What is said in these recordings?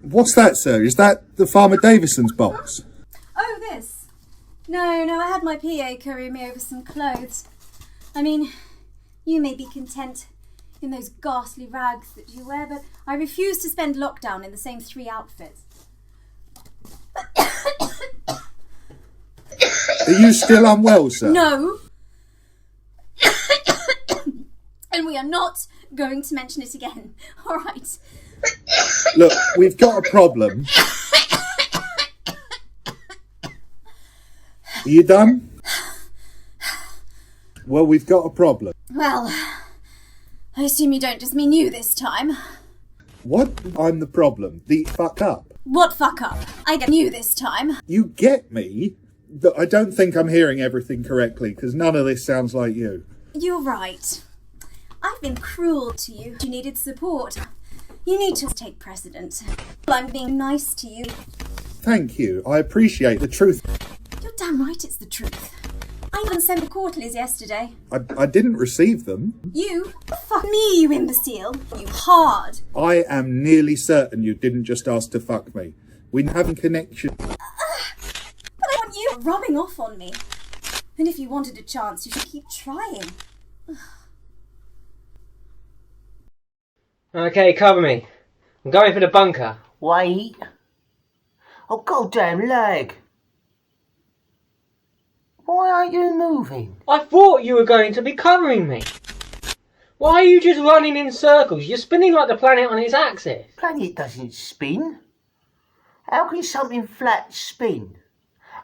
What's that, sir? Is that the Farmer Davison's box? Oh, this? No, I had my PA courier me over some clothes. I mean, you may be content in those ghastly rags that you wear, but I refuse to spend lockdown in the same 3 outfits. Are you still unwell, sir? No. And we are not going to mention it again. All right. Look, we've got a problem. Are you done? Well, we've got a problem. Well, I assume you don't just mean you this time. What? I'm the problem. The fuck up. What fuck up? I get you this time. You get me? But I don't think I'm hearing everything correctly, because none of this sounds like you. You're right. I've been cruel to you. You needed support. You need to take precedent. I'm being nice to you. Thank you. I appreciate the truth. You're damn right it's the truth. I even sent the quarterlies yesterday. I didn't receive them. You? Fuck me, you imbecile. You hard. I am nearly certain you didn't just ask to fuck me. We have a connection. But I want you rubbing off on me. And if you wanted a chance, you should keep trying. Okay, cover me. I'm going for the bunker. Wait. Oh, goddamn leg. Why aren't you moving? I thought you were going to be covering me. Why are you just running in circles? You're spinning like the planet on its axis. Planet doesn't spin. How can something flat spin?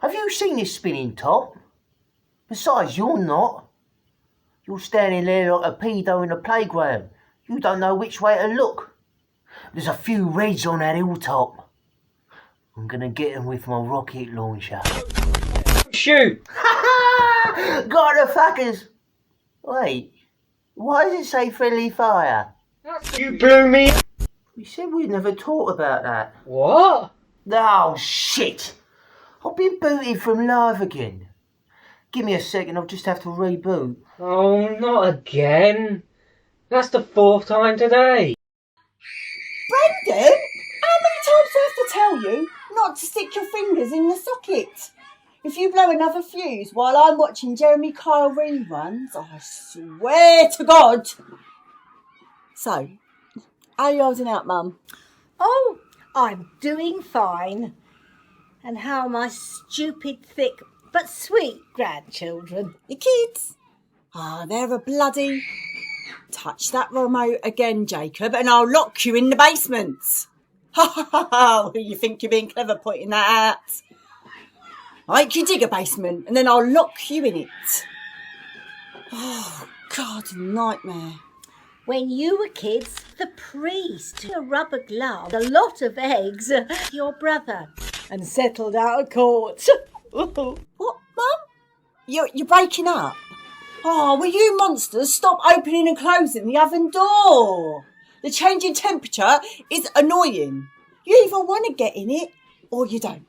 Have you seen this spinning top? Besides, you're not. You're standing there like a pedo in a playground. You don't know which way to look. There's a few reds on that hilltop. I'm gonna get them with my rocket launcher. Shoot! Got the fuckers! Wait, why does it say friendly fire? You blew me. We said we'd never talk about that. What? Oh, shit! I've been booted from live again. Give me a second, I'll just have to reboot. Oh, not again. That's the 4th time today. Brendan, how many times do I have to tell you not to stick your fingers in the socket? If you blow another fuse while I'm watching Jeremy Kyle reruns, I swear to God. So, how are you holding out, Mum? Oh, I'm doing fine. And how are my stupid, thick, but sweet grandchildren? Your kids? Ah, they're a bloody... Touch that remote again, Jacob, and I'll lock you in the basement. Ha ha ha ha! You think you're being clever pointing that out? I'll make you dig a basement, and then I'll lock you in it. Oh, God, nightmare. When you were kids, the priest, a rubber glove, a lot of eggs, your brother, and settled out of court. What, Mum? You're breaking up? Oh, will you monsters stop opening and closing the oven door? The change in temperature is annoying. You either want to get in it or you don't.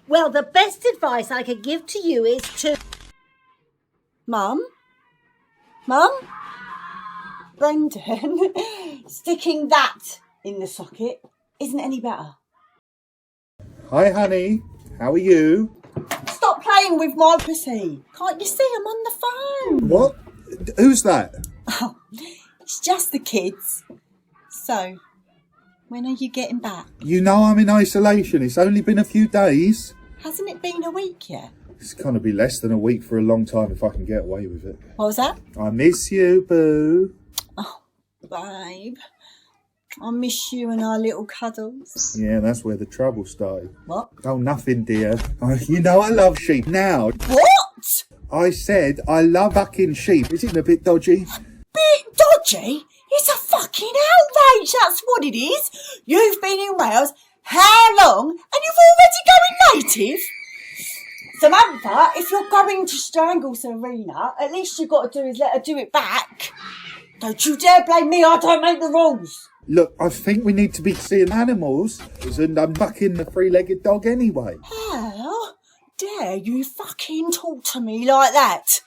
Well, the best advice I could give to you is to... Mum? Brendan, sticking that in the socket isn't any better. Hi, honey. How are you? Stop playing with my pussy. Can't you see I'm on the phone? What? Who's that? Oh, it's just the kids. So, when are you getting back? You know I'm in isolation. It's only been a few days. Hasn't it been a week yet? It's going to be less than a week for a long time if I can get away with it. What was that? I miss you, boo. Oh, babe. I miss you and our little cuddles. Yeah, that's where the trouble started. What? Oh, nothing, dear. Oh, you know I love sheep. Now, What? I said I love fucking sheep. Is it a bit dodgy? Bit dodgy? It's a fucking outrage, that's what it is. You've been in Wales how long and you've already going native? Samantha, if you're going to strangle Serena, at least you've got to do is let her do it back. Don't you dare blame me, I don't make the rules. Look, I think we need to be seeing animals, and I'm bucking the three-legged dog anyway. How dare you fucking talk to me like that?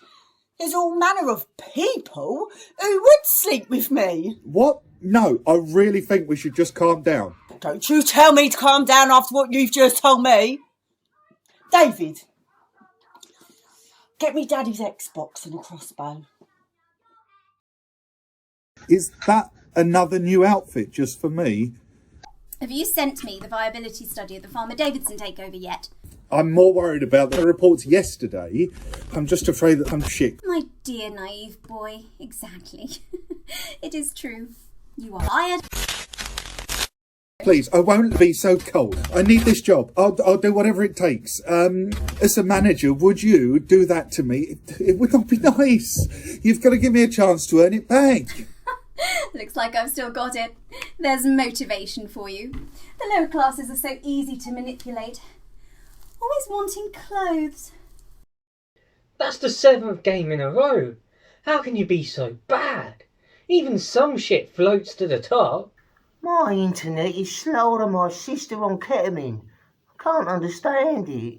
There's all manner of people who would sleep with me. What? No, I really think we should just calm down. Don't you tell me to calm down after what you've just told me. David, get me Daddy's Xbox and a crossbow. Is that another new outfit just for me? Have you sent me the viability study of the Farmer Davidson takeover yet? I'm more worried about the reports yesterday. I'm just afraid that I'm shit. My dear naive boy, exactly. It is true. You are fired. Please, I won't be so cold. I need this job. I'll do whatever it takes. As a manager, would you do that to me? It would not be nice. You've got to give me a chance to earn it back. Looks like I've still got it. There's motivation for you. The lower classes are so easy to manipulate. Always wanting clothes. That's the 7th game in a row. How can you be so bad? Even some shit floats to the top. My internet is slower than my sister on ketamine. I can't understand it.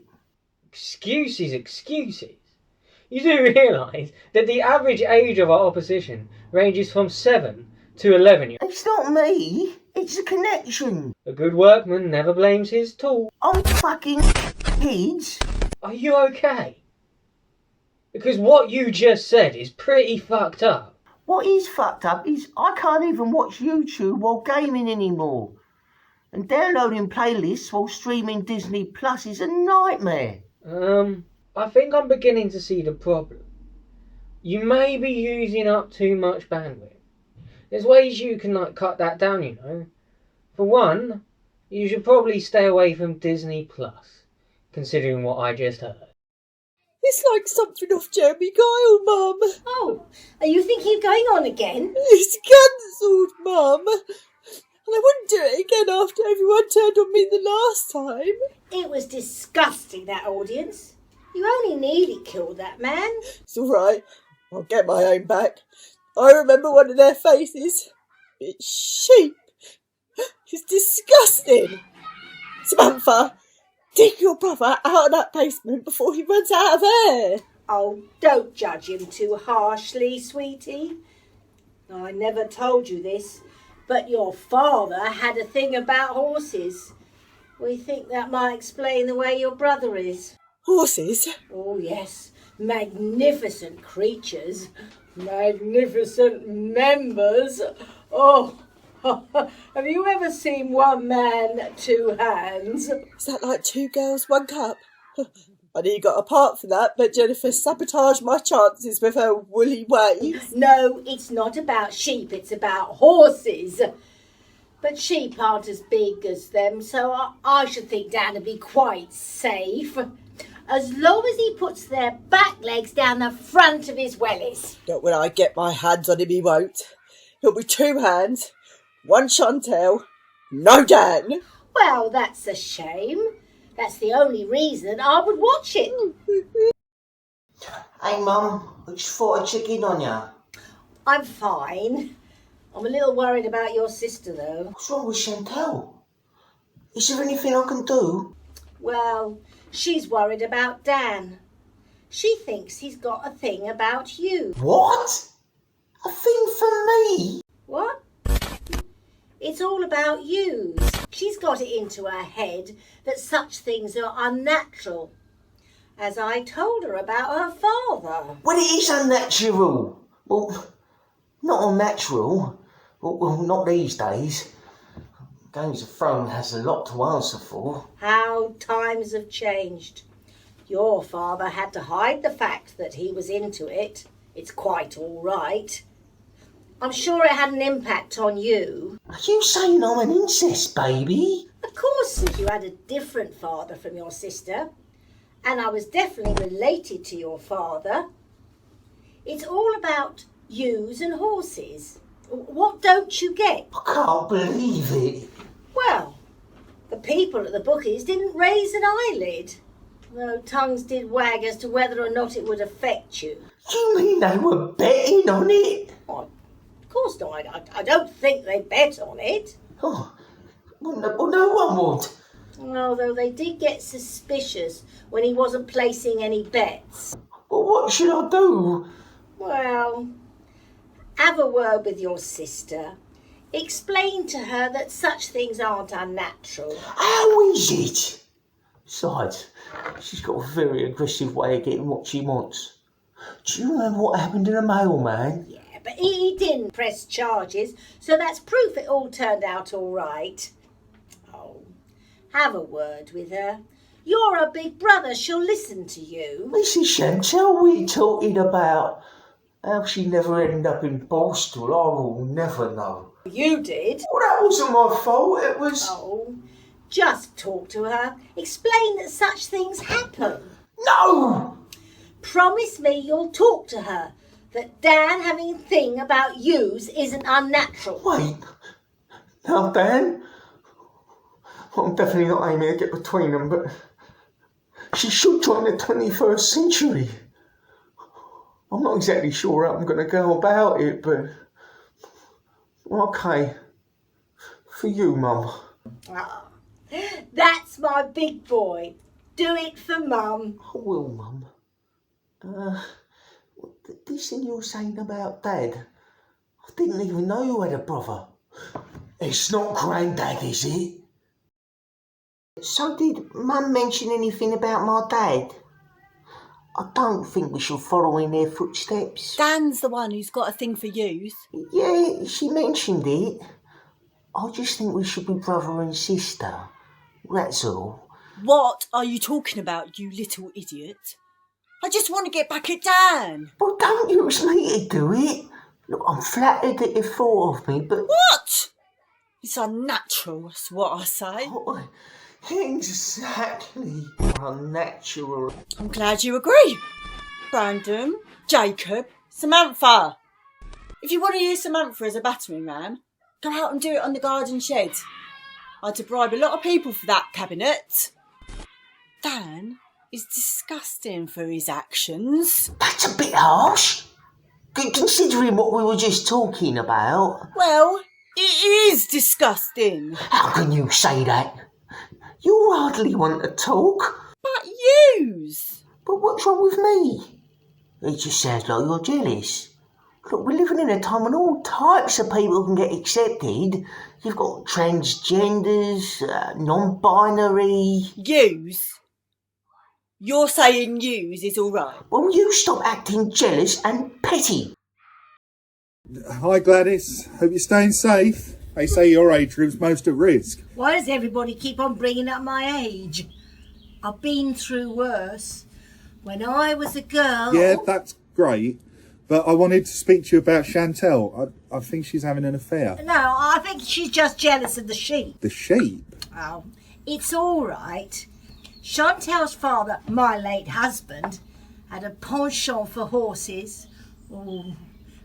Excuses, excuses. You do realise that the average age of our opposition ranges from 7 to 11 years. It's not me. It's the connection. A good workman never blames his tool. I'm fucking kids. Are you okay? Because what you just said is pretty fucked up. What is fucked up is I can't even watch YouTube while gaming anymore. And downloading playlists while streaming Disney Plus is a nightmare. I think I'm beginning to see the problem. You may be using up too much bandwidth. There's ways you can cut that down, you know. For one, you should probably stay away from Disney Plus, considering what I just heard. It's like something off Jeremy Kyle, Mum. Oh, are you thinking of going on again? It's cancelled, Mum. And I wouldn't do it again after everyone turned on me the last time. It was disgusting, that audience. You only nearly killed that man. It's all right. I'll get my own back. I remember one of their faces. It's sheep. It's disgusting. Samantha, dig your brother out of that basement before he runs out of air. Oh, don't judge him too harshly, sweetie. I never told you this, but your father had a thing about horses. We think that might explain the way your brother is. Horses? Oh, yes. Magnificent creatures. Magnificent members. Oh, have you ever seen one man, two hands? Is that like 2 girls, 1 cup? I nearly got a part for that, but Jennifer sabotaged my chances with her woolly ways. No, it's not about sheep, it's about horses. But sheep aren't as big as them, so I should think Dan would be quite safe. As long as he puts their back legs down the front of his wellies. Not when I get my hands on him, he won't. He'll be 2 hands, 1 Chantel, no Dan. Well, that's a shame. That's the only reason I would watch it. Hey, Mum, I just thought I'd check in on ya. I'm fine. I'm a little worried about your sister, though. What's wrong with Chantel? Is there anything I can do? Well, she's worried about Dan. She thinks he's got a thing about you. What? A thing for me? What? It's all about you. She's got it into her head that such things are unnatural. As I told her about her father. Well, it is unnatural. Well, not unnatural. Well, not these days. Games of Thrones has a lot to answer for. How times have changed. Your father had to hide the fact that he was into it. It's quite all right. I'm sure it had an impact on you. Are you saying I'm an incest baby? Of course, you had a different father from your sister, and I was definitely related to your father. It's all about ewes and horses. What don't you get? I can't believe it. Well, the people at the bookies didn't raise an eyelid, though tongues did wag as to whether or not it would affect you. You mean they were betting on it? Well, of course not. I don't think they bet on it. Oh, well, no one would. Although they did get suspicious when he wasn't placing any bets. Well, what should I do? Well, have a word with your sister. Explain to her that such things aren't unnatural. How is it? Besides, she's got a very aggressive way of getting what she wants. Do you remember what happened to the mailman? Yeah, but he didn't press charges, so that's proof it all turned out all right. Oh, have a word with her. You're a big brother, she'll listen to you. Mrs. Chantel, we talking about how she never ended up in Boston. I will never know. You did. Well, that wasn't my fault, it was... Oh, just talk to her. Explain that such things happen. No! Promise me you'll talk to her, that Dan having a thing about yous isn't unnatural. Wait. Now, Dan, I'm definitely not aiming to get between them, but she should join the 21st century. I'm not exactly sure how I'm going to go about it, but... Okay. For you, Mum. Ah, that's my big boy. Do it for Mum. I will, Mum. This thing you were saying about Dad, I didn't even know you had a brother. It's not Grandad, is it? So did Mum mention anything about my dad? I don't think we should follow in their footsteps. Dan's the one who's got a thing for youth. Yeah, she mentioned it. I just think we should be brother and sister. That's all. What are you talking about, you little idiot? I just want to get back at Dan. Well, don't use me to do it. Look, I'm flattered that you thought of me, but... What? It's unnatural, that's what I say. Oh, exactly. Unnatural. I'm glad you agree. Brandon, Jacob, Samantha. If you want to use Samantha as a battering ram, go out and do it on the garden shed. I had to bribe a lot of people for that cabinet. Dan is disgusting for his actions. That's a bit harsh. Considering what we were just talking about. Well, it is disgusting. How can you say that? You hardly want to talk. But yous. But what's wrong with me? It just sounds like you're jealous. Look, we're living in a time when all types of people can get accepted. You've got transgenders, non-binary... Yous? You're saying yous is all right? Well, you stop acting jealous and petty. Hi Gladys, hope you're staying safe. They say your age group's most at risk. Why does everybody keep on bringing up my age? I've been through worse. When I was a girl... Yeah, that's great. But I wanted to speak to you about Chantel. I think she's having an affair. No, I think she's just jealous of the sheep. The sheep? Oh, it's all right. Chantel's father, my late husband, had a penchant for horses. Oh,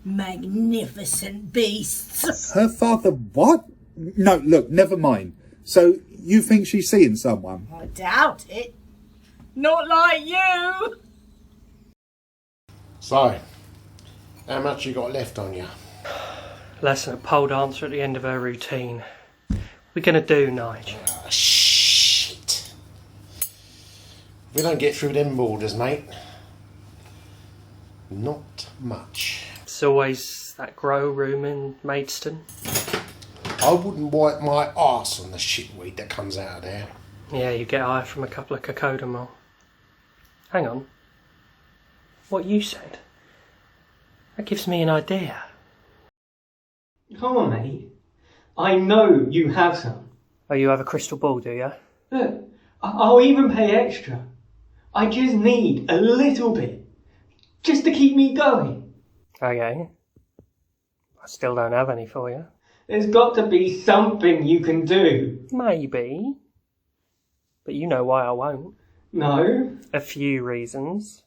magnificent beasts. Her father what? No, look, never mind. So you think she's seeing someone? I doubt it. Not like you. So, how much you got left on you? Less than a pole dancer at the end of her routine. We're gonna do, Nigel. Ah, shit. We don't get through them borders, mate. Not much. It's always that grow room in Maidstone. I wouldn't wipe my arse on the shitweed that comes out of there. Yeah, you get high from a couple of cacodamol. Hang on. What you said? That gives me an idea. Come on, mate. I know you have some. Oh, you have a crystal ball, do you? Look, I'll even pay extra. I just need a little bit. Just to keep me going. Okay. I still don't have any for you. There's got to be something you can do. Maybe. But you know why I won't. No? A few reasons.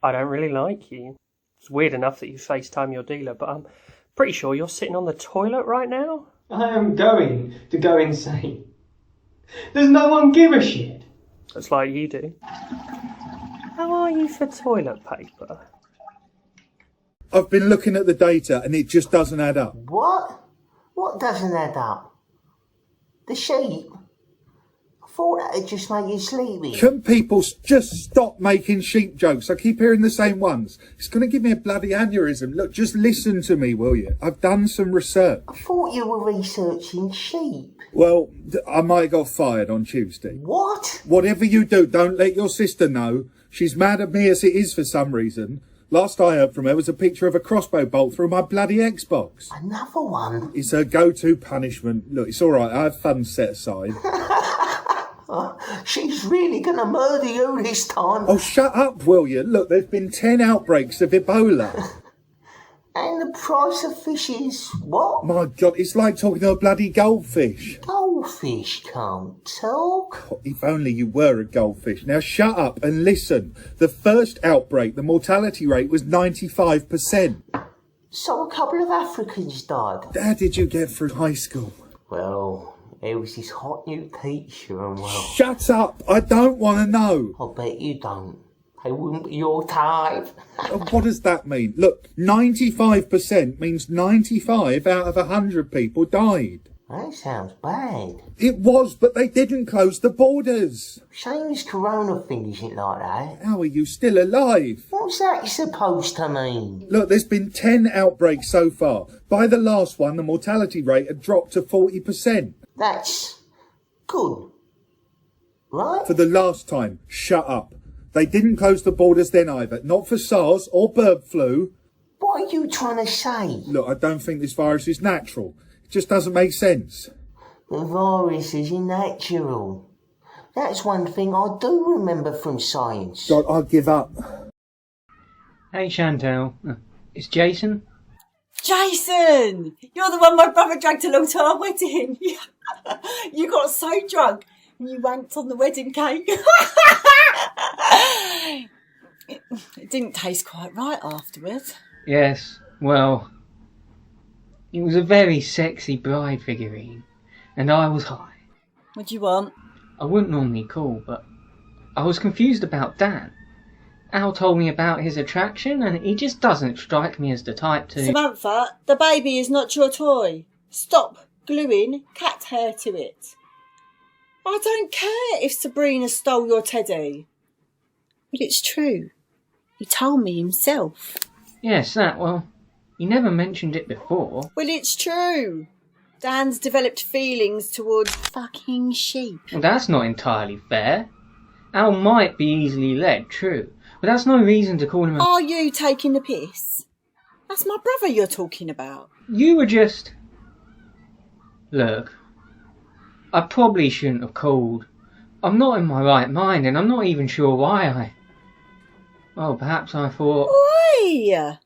I don't really like you. It's weird enough that you FaceTime your dealer, but I'm pretty sure you're sitting on the toilet right now. I am going to go insane. Does no one give a shit? That's like you do. How are you for toilet paper? I've been looking at the data and it just doesn't add up. What? What doesn't add up? The sheep? I thought that'd just make you sleepy. Can people just stop making sheep jokes? I keep hearing the same ones. It's going to give me a bloody aneurysm. Look, just listen to me, will you? I've done some research. I thought you were researching sheep. Well, I might have got fired on Tuesday. What? Whatever you do, don't let your sister know. She's mad at me as it is for some reason. Last I heard from her was a picture of a crossbow bolt through my bloody Xbox. Another one? It's her go-to punishment. Look, it's all right. I have fun set aside. She's really gonna murder you this time. Oh, shut up, will you? Look, there's been 10 outbreaks of Ebola. And the price of fish is what? My God, it's like talking to a bloody goldfish. Goldfish can't talk. Oh, if only you were a goldfish. Now shut up and listen. The first outbreak, the mortality rate was 95%. So a couple of Africans died. How did you get through high school? Well, there was this hot new teacher and well... Shut up! I don't want to know. I bet you don't. They wouldn't be your type. What does that mean? Look, 95% means 95 out of 100 people died. That sounds bad. It was, but they didn't close the borders. Shame this corona thing isn't like that. How are you still alive? What's that supposed to mean? Look, there's been 10 outbreaks so far. By the last one, the mortality rate had dropped to 40%. That's good. Right? For the last time, shut up. They didn't close the borders then either. Not for SARS or bird flu. What are you trying to say? Look, I don't think this virus is natural. It just doesn't make sense. The virus is unnatural. That's one thing I do remember from science. God, I'll give up. Hey Chantal, it's Jason. Jason! You're the one my brother dragged along to our wedding. You got so drunk and you wanked on the wedding cake. It didn't taste quite right afterwards. Yes, well, it was a very sexy bride figurine, and I was high. What do you want? I wouldn't normally call, but I was confused about Dan. Al told me about his attraction, and he just doesn't strike me as the type to... Samantha, the baby is not your toy. Stop gluing cat hair to it. I don't care if Sabrina stole your teddy. But it's true. He told me himself. Yes, that, well, he never mentioned it before. Well, it's true. Dan's developed feelings towards fucking sheep. Well, that's not entirely fair. Al might be easily led, true, but that's no reason to call him a... Are you taking the piss? That's my brother you're talking about. You were just... Look, I probably shouldn't have called. I'm not in my right mind, and I'm not even sure why I... Well, perhaps I thought... Oi! You're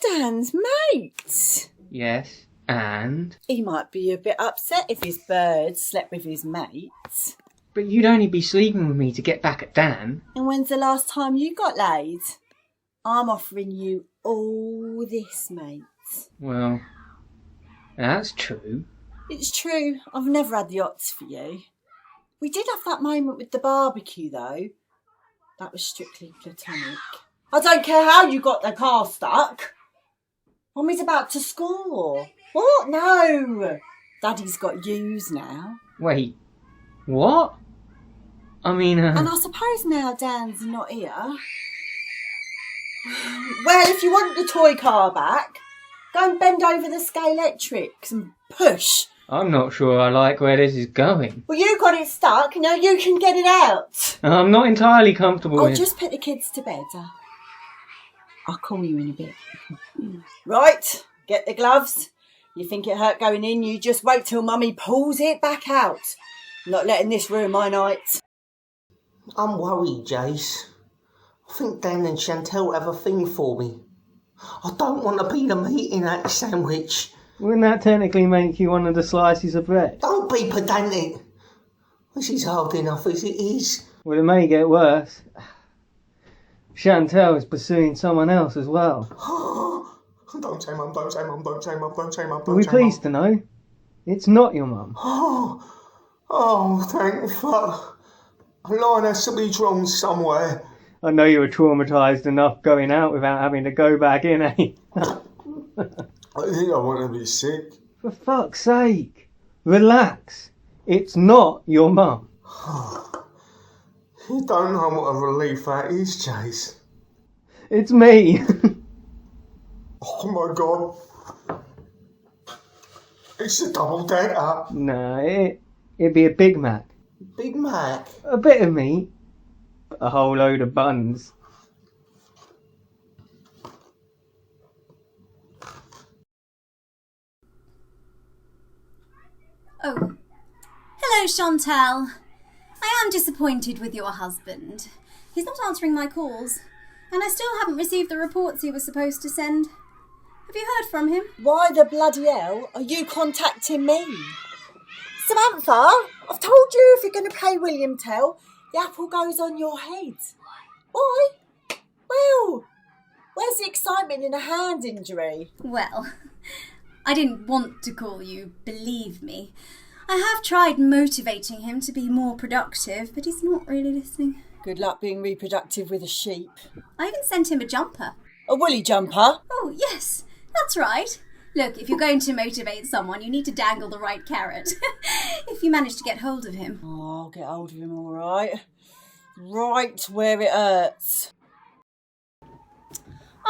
Dan's mate. Yes, and... He might be a bit upset if his bird slept with his mates. But you'd only be sleeping with me to get back at Dan. And when's the last time you got laid? I'm offering you all this, mate. Well, that's true. It's true. I've never had the odds for you. We did have that moment with the barbecue, though. That was strictly platonic. I don't care how you got the car stuck. Mummy's about to score. What? No. Daddy's got yous now. Wait, what? I mean, And I suppose now Dan's not here. Well, if you want the toy car back, go and bend over the Scalextrics and push. I'm not sure I like where this is going. Well, you got it stuck, now you can get it out. I'm not entirely comfortable I'll with... just put the kids to bed. I'll call you in a bit. Right, get the gloves. You think it hurt going in, you just wait till Mummy pulls it back out. I'm not letting this ruin my night. I'm worried, Jace. I think Dan and Chantel have a thing for me. I don't want to be the meat in that sandwich. Wouldn't that technically make you one of the slices of bread? Don't be pedantic. This is hard enough as it is. Well, it may get worse. Chantel is pursuing someone else as well. Don't say mum, don't say mum, don't say mum, don't say mum, Are don't we say pleased mum. to know? It's not your mum. Oh, thank fuck. A line has to be drawn somewhere. I know you were traumatised enough going out without having to go back in, eh? I think I want to be sick. For fuck's sake. Relax. It's not your mum. You don't know what a relief that is, Chase. It's me. Oh my god. It's a double decker. No, it'd be a Big Mac. Big Mac. A bit of meat. A whole load of buns. Oh. Hello, Chantal. I am disappointed with your husband. He's not answering my calls, and I still haven't received the reports he was supposed to send. Have you heard from him? Why the bloody hell are you contacting me? Samantha, I've told you if you're going to play William Tell, the apple goes on your head. Why? Well, where's the excitement in a hand injury? Well, I didn't want to call you, believe me. I have tried motivating him to be more productive, but he's not really listening. Good luck being reproductive with a sheep. I even sent him a jumper. A woolly jumper? Oh, yes, that's right. Look, if you're going to motivate someone, you need to dangle the right carrot. If you manage to get hold of him. Oh, I'll get hold of him all right. Right where it hurts.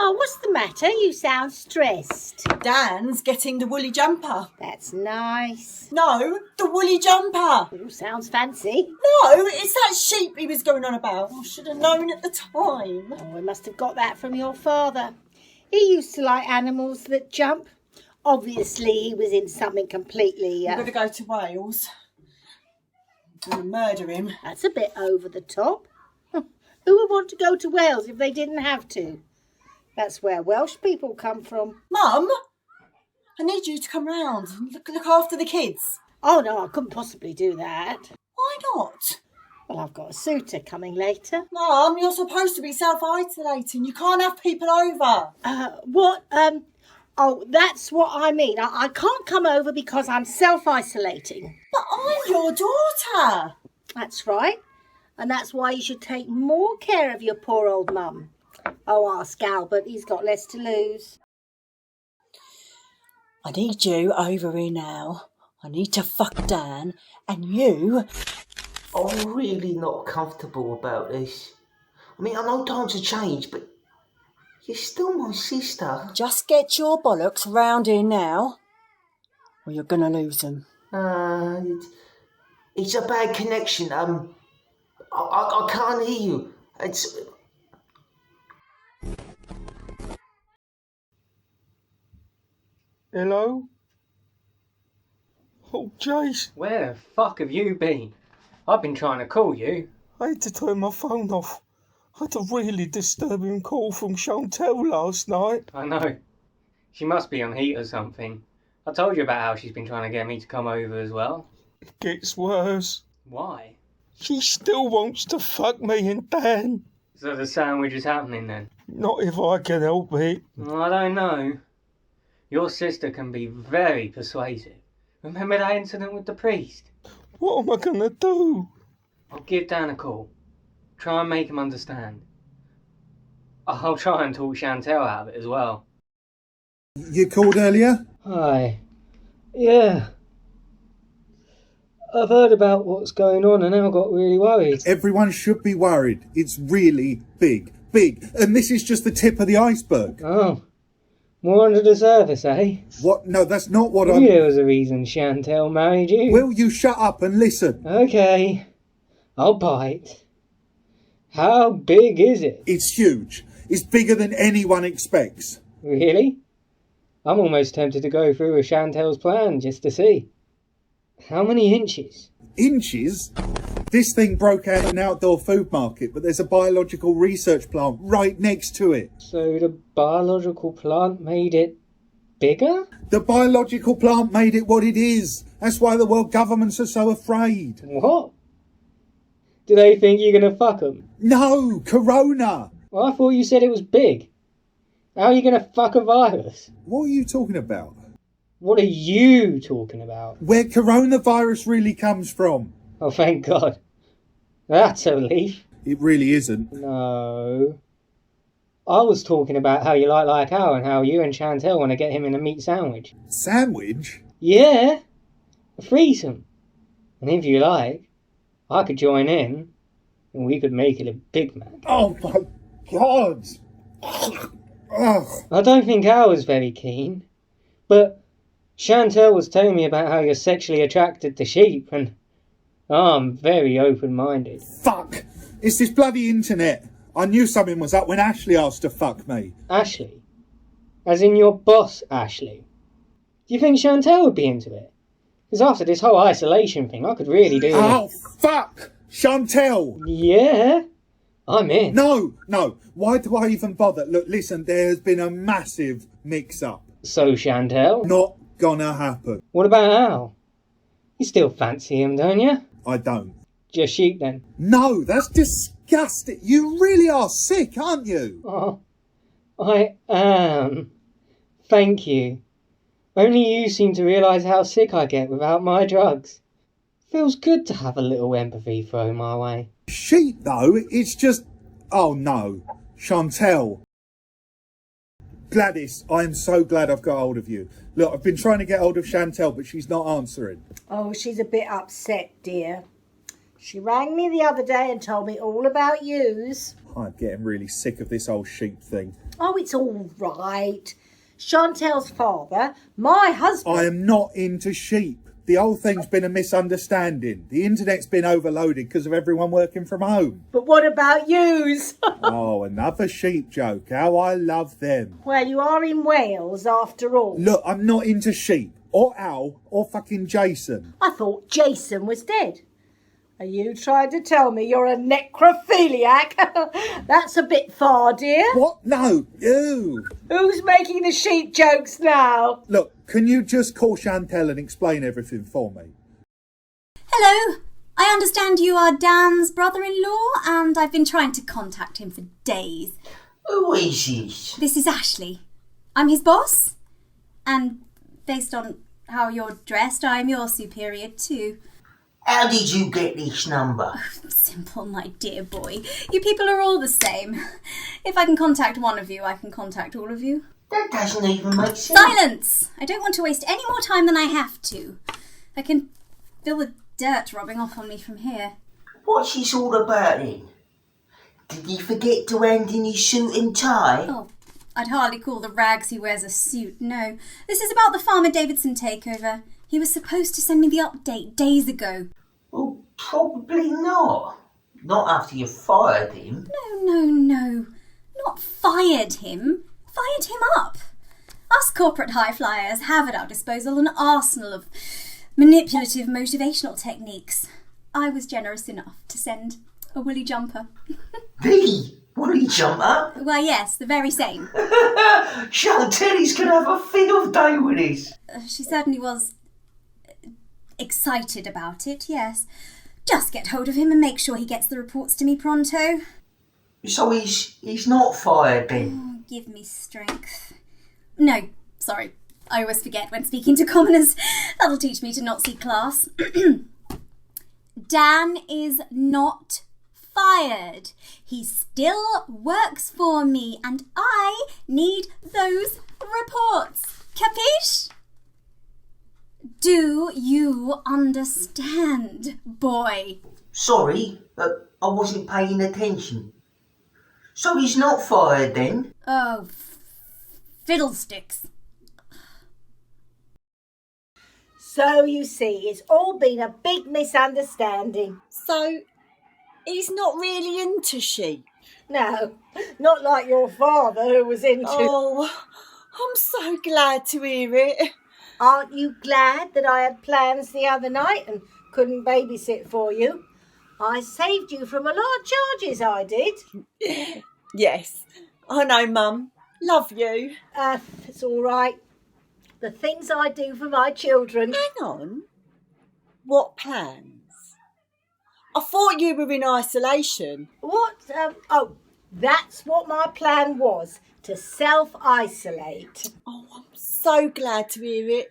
Oh, what's the matter? You sound stressed. Dan's getting the woolly jumper. That's nice. No, the woolly jumper. Ooh, sounds fancy. No, it's that sheep he was going on about. I should have known at the time. Oh, I must have got that from your father. He used to like animals that jump. Obviously, he was in something completely... I'm going to go to Wales. I'm going to murder him. That's a bit over the top. Who would want to go to Wales if they didn't have to? That's where Welsh people come from. Mum, I need you to come round and look after the kids. Oh, no, I couldn't possibly do that. Why not? Well, I've got a suitor coming later. Mum, you're supposed to be self-isolating. You can't have people over. What? Oh, that's what I mean. I can't come over because I'm self-isolating. But I'm your daughter. That's right. And that's why you should take more care of your poor old mum. Oh, ask Albert. He's got less to lose. I need you over here now. I need to fuck Dan, and you... I'm really not comfortable about this. I mean, I know times have changed, but you're still my sister. Just get your bollocks round here now, or you're gonna lose them. It's a bad connection. I can't hear you. It's... Hello? Oh, Jace, Where the fuck have you been? I've been trying to call you. I had to turn my phone off. I had a really disturbing call from Chantel last night. I know. She must be on heat or something. I told you about how she's been trying to get me to come over as well. It gets worse. Why? She still wants to fuck me and Dan. So the sandwich is happening then? Not if I can help it. Well, I don't know. Your sister can be very persuasive. Remember that incident with the priest? What am I gonna do? I'll give Dan a call. Try and make him understand. I'll try and talk Chantel out of it as well. You called earlier? Hi. Yeah. I've heard about what's going on and now got really worried. Everyone should be worried. It's really big. Big. And this is just the tip of the iceberg. Oh. More under the surface, eh? What? No, that's not what Maybe there was a reason Chantel married you. Will you shut up and listen? Okay. I'll bite. How big is it? It's huge. It's bigger than anyone expects. Really? I'm almost tempted to go through with Chantel's plan just to see. How many inches? Inches? This thing broke out an outdoor food market, but there's a biological research plant right next to it. So the biological plant made it bigger? The biological plant made it what it is. That's why the world governments are so afraid. What? Do they think you're gonna fuck them? No, corona. Well, I thought you said it was big. How are you gonna fuck a virus? What are you talking about? What are you talking about? Where coronavirus really comes from. Oh, thank God. That's a relief. It really isn't. No. I was talking about how you like Al and how you and Chantel want to get him in a meat sandwich. Sandwich? Yeah. A threesome. And if you like, I could join in and we could make it a Big Mac. Oh my God. Ugh. I don't think Al was very keen, but Chantel was telling me about how you're sexually attracted to sheep, and I'm very open-minded. Fuck! It's this bloody internet. I knew something was up when Ashley asked to fuck me. Ashley? As in your boss, Ashley? Do you think Chantel would be into it? Because after this whole isolation thing, I could really do... Oh, fuck! Chantel! Yeah? I'm in. No. Why do I even bother? Look, listen, there has been a massive mix-up. So, Chantel? Not gonna happen. What about Al? You still fancy him, don't you? I don't. Just sheep, then? No, that's disgusting. You really are sick, aren't you? Oh, I am. Thank you. Only you seem to realise how sick I get without my drugs. Feels good to have a little empathy thrown my way. Sheep, though, it's just... Oh, no. Chantel. Gladys, I am so glad I've got hold of you. Look, I've been trying to get hold of Chantel, but she's not answering. Oh, she's a bit upset, dear. She rang me the other day and told me all about yous. I'm getting really sick of this whole sheep thing. Oh, it's all right. Chantel's father, my husband... I am not into sheep. The whole thing's been a misunderstanding. The internet's been overloaded because of everyone working from home. But what about yous? Oh, another sheep joke. How I love them. Well, you are in Wales after all. Look, I'm not into sheep. Or Al. Or fucking Jason. I thought Jason was dead. Are you trying to tell me you're a necrophiliac? That's a bit far, dear. What? No. Ew. Who's making the sheep jokes now? Look, can you just call Chantel and explain everything for me? Hello. I understand you are Dan's brother-in-law, and I've been trying to contact him for days. Who is this? This is Ashley. I'm his boss, and based on how you're dressed, I'm your superior too. How did you get this number? Simple, my dear boy. You people are all the same. If I can contact one of you, I can contact all of you. That doesn't even make sense. Silence! I don't want to waste any more time than I have to. I can feel the dirt rubbing off on me from here. What's this all about then? Did he forget to hand in his suit and tie? Oh, I'd hardly call the rags he wears a suit, no. This is about the Farmer Davidson takeover. He was supposed to send me the update days ago. Well, probably not. Not after you fired him. No. Not fired him. Fired him up. Us corporate high flyers have at our disposal an arsenal of manipulative motivational techniques. I was generous enough to send a woolly jumper. The woolly jumper? Why, yes, the very same. Chantel's gonna have a field day with this. She certainly was excited about it, yes. Just get hold of him and make sure he gets the reports to me pronto. So he's not fired then? Oh, give me strength. No, sorry. I always forget when speaking to commoners. That'll teach me to not see class. Dan is not fired. He still works for me and I need those reports. Capiche? Do you understand, boy? Sorry, but I wasn't paying attention. So he's not fired then? Oh, fiddlesticks. So you see, it's all been a big misunderstanding. So, he's not really into sheep? No, not like your father who was into... Oh, I'm so glad to hear it. Aren't you glad that I had plans the other night and couldn't babysit for you. I saved you from a lot of charges, I did. Yes, I know, Mum. Love you. It's all right. The things I do for my children. Hang on. What plans? I thought you were in isolation. What? That's what my plan was, to self-isolate. Oh, I'm so glad to hear it.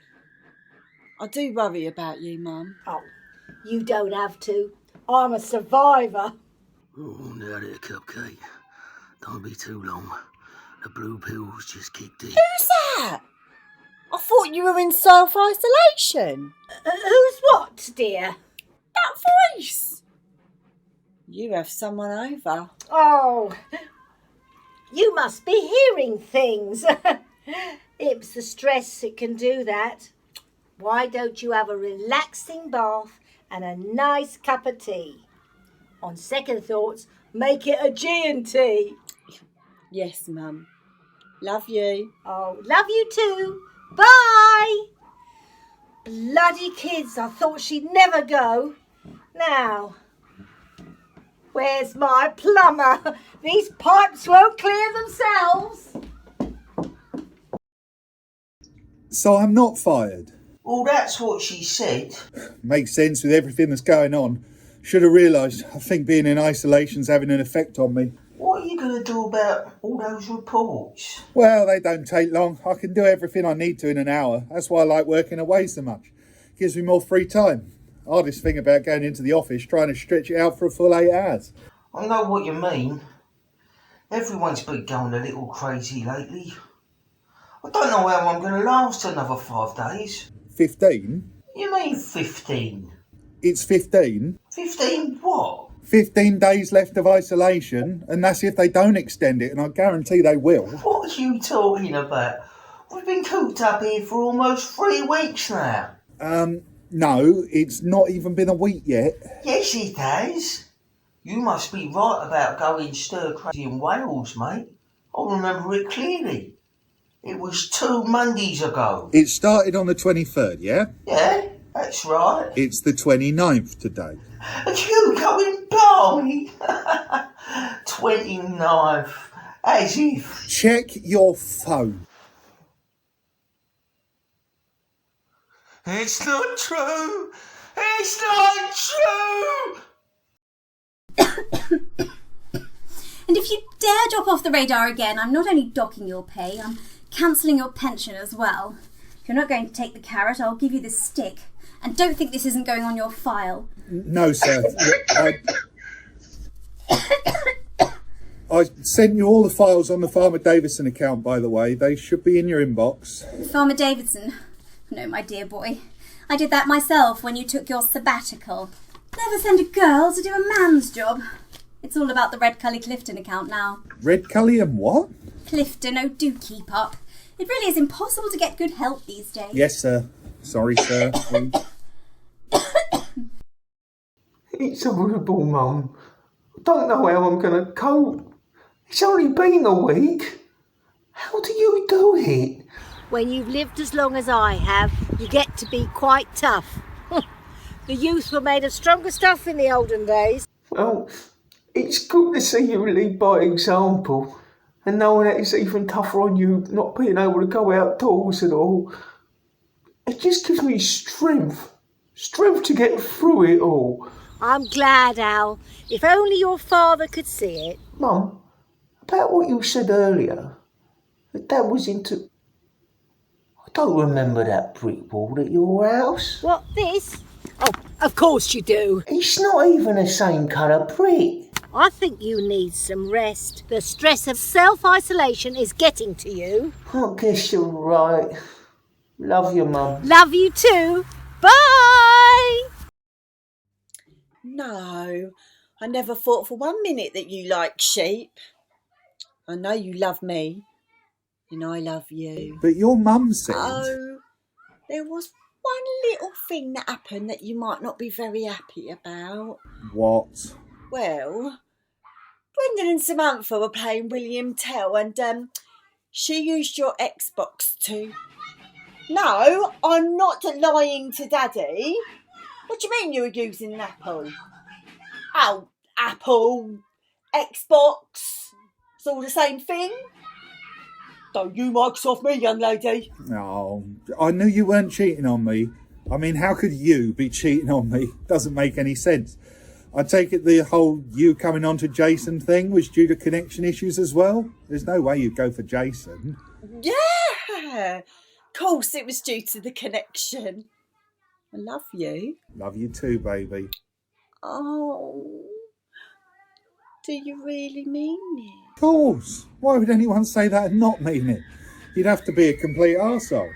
I do worry about you, Mum. Oh, you don't have to. I'm a survivor. Oh, now there, Cupcake. Don't be too long. The blue pill's just kicked in. Who's that? I thought you were in self-isolation. Who's what, dear? That voice. You have someone over. Oh, you must be hearing things. It's the stress that can do that. Why don't you have a relaxing bath and a nice cup of tea? On second thoughts, make it a G&T. Yes, Mum. Love you. Oh, love you too. Bye. Bloody kids, I thought she'd never go. Now, where's my plumber? These pipes won't clear themselves. So I'm not fired. Well, that's what she said. Makes sense with everything that's going on. Should have realised. I think being in isolation's having an effect on me. What are you going to do about all those reports? Well, they don't take long. I can do everything I need to in an hour. That's why I like working away so much. Gives me more free time. Hardest thing about going into the office, trying to stretch it out for a full 8 hours. I know what you mean. Everyone's been going a little crazy lately. I don't know how I'm going to last another 5 days. 15? You mean 15? It's 15. 15 what? 15 days left of isolation, and that's if they don't extend it, and I guarantee they will. What are you talking about? We've been cooped up here for almost 3 weeks now. No, it's not even been a week yet. Yes, it has. You must be right about going stir crazy in Wales, mate. I remember it clearly. It was 2 Mondays ago. It started on the 23rd, yeah? Yeah, that's right. It's the 29th today. And you going balmy? 29th. As if. Check your phone. It's not true. It's not true. And if you dare drop off the radar again, I'm not only docking your pay, I'm cancelling your pension as well. If you're not going to take the carrot, I'll give you the stick. And don't think this isn't going on your file. No, sir. I sent you all the files on the Farmer Davidson account, by the way. They should be in your inbox. Farmer Davidson? No, my dear boy. I did that myself when you took your sabbatical. Never send a girl to do a man's job. It's all about the Red Cully Clifton account now. Red Cully and what? Clifton, oh do keep up. It really is impossible to get good help these days. Yes, sir. Sorry, sir. It's horrible, Mum. I don't know how I'm going to cope. It's only been a week. How do you do it? When you've lived as long as I have, you get to be quite tough. The youth were made of stronger stuff in the olden days. Well, it's good to see you lead by example. And knowing that it's even tougher on you not being able to go outdoors at all. It just gives me strength. Strength to get through it all. I'm glad, Al. If only your father could see it. Mum, about what you said earlier, that Dad was into... I don't remember that brick wall at your house. What, this? Oh, of course you do. It's not even the same colour brick. I think you need some rest. The stress of self-isolation is getting to you. I guess you're right. Love you, Mum. Love you too. Bye! No, I never thought for 1 minute that you liked sheep. I know you love me, and I love you. But your mum said... Oh, there was one little thing that happened that you might not be very happy about. What? Well, Brendan and Samantha were playing William Tell, and she used your Xbox to... No, I'm not lying to Daddy. What do you mean you were using an Apple? Oh, Apple, Xbox, it's all the same thing. Don't you Microsoft me, young lady. Oh, I knew you weren't cheating on me. I mean, how could you be cheating on me? Doesn't make any sense. I take it the whole you coming on to Jason thing was due to connection issues as well? There's no way you'd go for Jason. Yeah, of course it was due to the connection. I love you. Love you too, baby. Oh, do you really mean it? Of course. Why would anyone say that and not mean it? You'd have to be a complete arsehole.